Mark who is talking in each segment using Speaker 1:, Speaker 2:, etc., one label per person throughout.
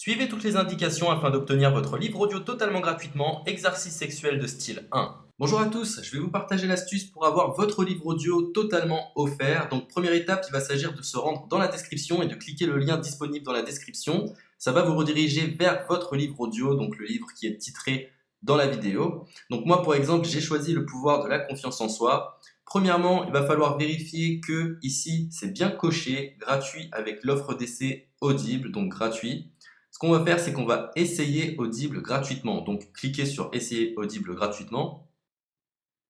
Speaker 1: Suivez toutes les indications afin d'obtenir votre livre audio totalement gratuitement, Exercice sexuel de style 1. Bonjour à tous, je vais vous partager l'astuce pour avoir votre livre audio totalement offert. Donc première étape, il va s'agir de se rendre dans la description et de cliquer le lien disponible dans la description. Ça va vous rediriger vers votre livre audio, donc le livre qui est titré dans la vidéo. Donc moi par exemple, j'ai choisi le pouvoir de la confiance en soi. Premièrement, il va falloir vérifier que ici c'est bien coché, gratuit avec l'offre d'essai Audible, donc gratuit. Ce qu'on va faire, c'est qu'on va essayer Audible gratuitement. Donc, cliquez sur Essayer Audible gratuitement.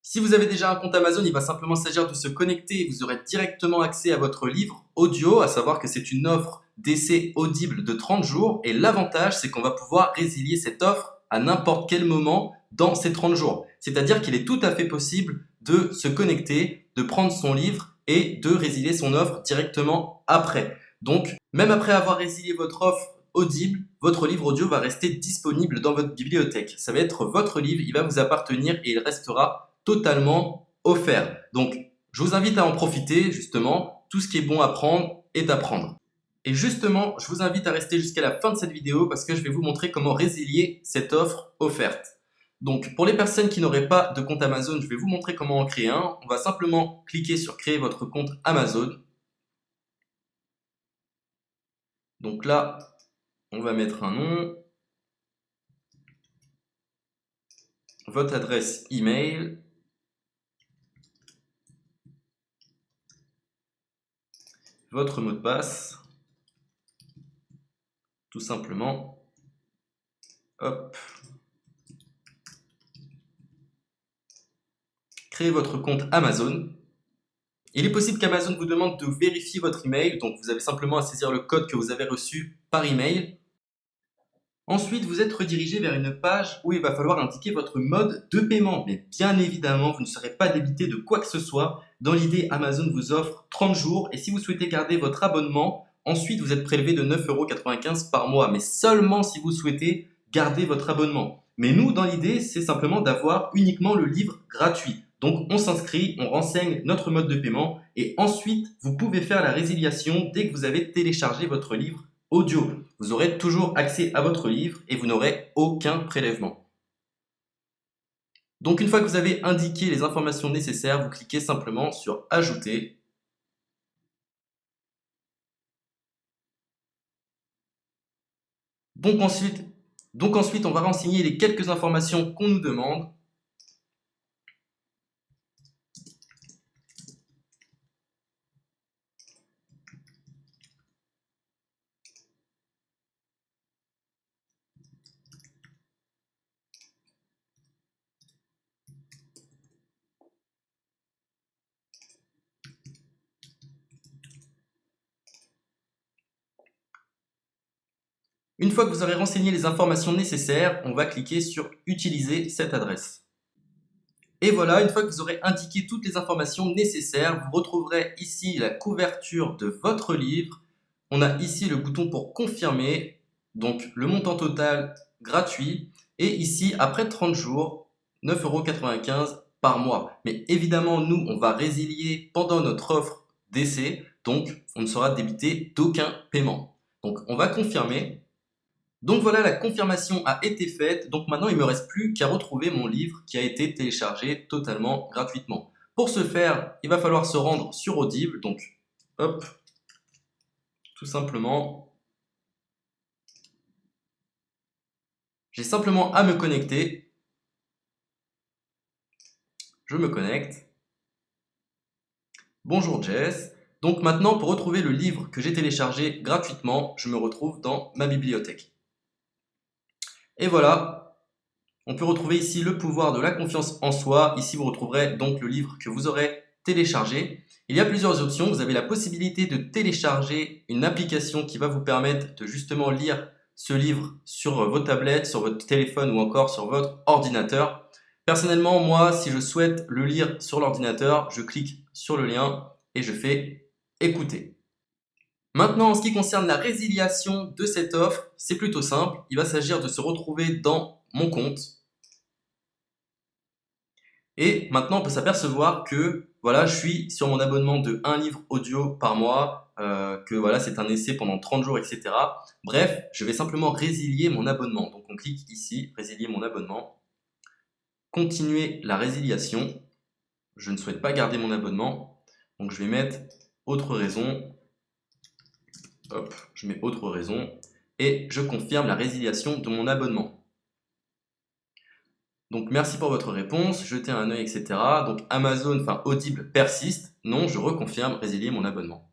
Speaker 1: Si vous avez déjà un compte Amazon, il va simplement s'agir de se connecter et vous aurez directement accès à votre livre audio, à savoir que c'est une offre d'essai Audible de 30 jours. Et l'avantage, c'est qu'on va pouvoir résilier cette offre à n'importe quel moment dans ces 30 jours. C'est-à-dire qu'il est tout à fait possible de se connecter, de prendre son livre et de résilier son offre directement après. Donc, même après avoir résilié votre offre Audible, votre livre audio va rester disponible dans votre bibliothèque. Ça va être votre livre, il va vous appartenir et il restera totalement offert. Donc, je vous invite à en profiter, justement. Tout ce qui est bon à prendre est à prendre. Et justement, je vous invite à rester jusqu'à la fin de cette vidéo parce que je vais vous montrer comment résilier cette offre offerte. Donc, pour les personnes qui n'auraient pas de compte Amazon, je vais vous montrer comment en créer un. On va simplement cliquer sur créer votre compte Amazon. Donc là, on va mettre un nom, votre adresse email, votre mot de passe, tout simplement. Hop. Créez votre compte Amazon. Il est possible qu'Amazon vous demande de vérifier votre email, donc vous avez simplement à saisir le code que vous avez reçu par email. Ensuite, vous êtes redirigé vers une page où il va falloir indiquer votre mode de paiement. Mais bien évidemment, vous ne serez pas débité de quoi que ce soit. Dans l'idée, Amazon vous offre 30 jours et si vous souhaitez garder votre abonnement, ensuite vous êtes prélevé de 9,95 € par mois, mais seulement si vous souhaitez garder votre abonnement. Mais nous, dans l'idée, c'est simplement d'avoir uniquement le livre gratuit. Donc on s'inscrit, on renseigne notre mode de paiement et ensuite vous pouvez faire la résiliation dès que vous avez téléchargé votre livre audio. Vous aurez toujours accès à votre livre et vous n'aurez aucun prélèvement. Donc une fois que vous avez indiqué les informations nécessaires, vous cliquez simplement sur Ajouter. Donc ensuite, on va renseigner les quelques informations qu'on nous demande. Une fois que vous aurez renseigné les informations nécessaires, on va cliquer sur Utiliser cette adresse. Et voilà, une fois que vous aurez indiqué toutes les informations nécessaires, vous retrouverez ici la couverture de votre livre. On a ici le bouton pour confirmer, donc le montant total gratuit. Et ici, après 30 jours, 9,95 € par mois. Mais évidemment, nous, on va résilier pendant notre offre d'essai, donc on ne sera débité d'aucun paiement. Donc on va confirmer. Donc voilà, la confirmation a été faite. Donc maintenant, il ne me reste plus qu'à retrouver mon livre qui a été téléchargé totalement gratuitement. Pour ce faire, il va falloir se rendre sur Audible. Donc, hop, tout simplement. J'ai simplement à me connecter. Je me connecte. Bonjour Jess. Donc maintenant, pour retrouver le livre que j'ai téléchargé gratuitement, je me retrouve dans ma bibliothèque. Et voilà, on peut retrouver ici le pouvoir de la confiance en soi. Ici, vous retrouverez donc le livre que vous aurez téléchargé. Il y a plusieurs options. Vous avez la possibilité de télécharger une application qui va vous permettre de justement lire ce livre sur vos tablettes, sur votre téléphone ou encore sur votre ordinateur. Personnellement, moi, si je souhaite le lire sur l'ordinateur, je clique sur le lien et je fais écouter. Maintenant, en ce qui concerne la résiliation de cette offre, c'est plutôt simple. Il va s'agir de se retrouver dans mon compte. Et maintenant, on peut s'apercevoir que voilà, je suis sur mon abonnement de 1 livre audio par mois. que voilà, c'est un essai pendant 30 jours, etc. Bref, je vais simplement résilier mon abonnement. Donc on clique ici, résilier mon abonnement, continuer la résiliation. Je ne souhaite pas garder mon abonnement, donc je vais mettre autre raison. Hop, je mets autre raison et je confirme la résiliation de mon abonnement. Donc merci pour votre réponse, jetez un œil, etc. Donc Amazon, enfin Audible persiste. Non, je reconfirme, résilier mon abonnement.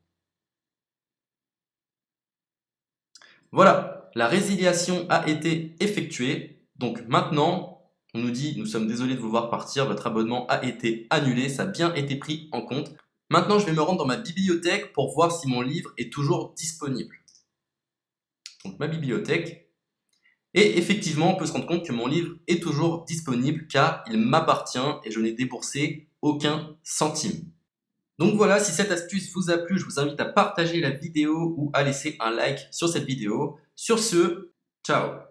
Speaker 1: Voilà, la résiliation a été effectuée. Donc maintenant, on nous dit, nous sommes désolés de vous voir partir, votre abonnement a été annulé, ça a bien été pris en compte. Maintenant, je vais me rendre dans ma bibliothèque pour voir si mon livre est toujours disponible. Donc ma bibliothèque. Et effectivement, on peut se rendre compte que mon livre est toujours disponible car il m'appartient et je n'ai déboursé aucun centime. Donc voilà, si cette astuce vous a plu, je vous invite à partager la vidéo ou à laisser un like sur cette vidéo. Sur ce, ciao!